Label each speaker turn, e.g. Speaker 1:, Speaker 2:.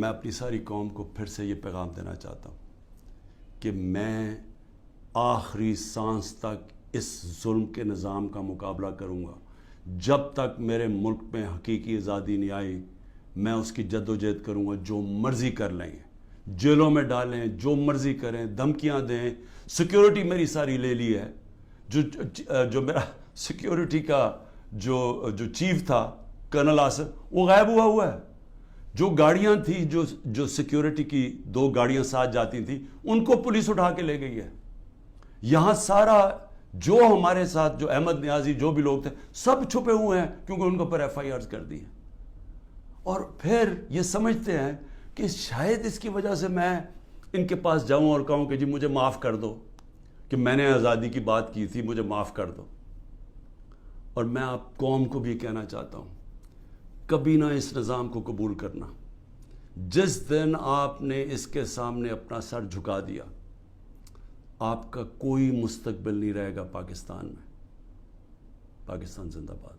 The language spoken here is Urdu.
Speaker 1: میں اپنی ساری قوم کو پھر سے یہ پیغام دینا چاہتا ہوں کہ میں آخری سانس تک اس ظلم کے نظام کا مقابلہ کروں گا. جب تک میرے ملک میں حقیقی آزادی نہیں آئی میں اس کی جد و جہد کروں گا. جو مرضی کر لیں گے, جیلوں میں ڈالیں, جو مرضی کریں, دھمکیاں دیں. سیکیورٹی میری ساری لے لی ہے. جو میرا سیکیورٹی کا جو چیف تھا کرنل آصف, وہ غائب ہوا ہے. جو گاڑیاں تھیں, جو سیکیورٹی کی 2 گاڑیاں ساتھ جاتی تھیں, ان کو پولیس اٹھا کے لے گئی ہے. یہاں سارا جو ہمارے ساتھ جو احمد نیازی جو بھی لوگ تھے سب چھپے ہوئے ہیں کیونکہ ان کے اوپر ایف آئی آرز کر دی ہیں. اور پھر یہ سمجھتے ہیں کہ شاید اس کی وجہ سے میں ان کے پاس جاؤں اور کہوں کہ جی مجھے معاف کر دو کہ میں نے آزادی کی بات کی تھی, مجھے معاف کر دو. اور میں آپ قوم کو بھی کہنا چاہتا ہوں, کبھی نہ اس نظام کو قبول کرنا. جس دن آپ نے اس کے سامنے اپنا سر جھکا دیا, آپ کا کوئی مستقبل نہیں رہے گا پاکستان میں. پاکستان زندہ باد.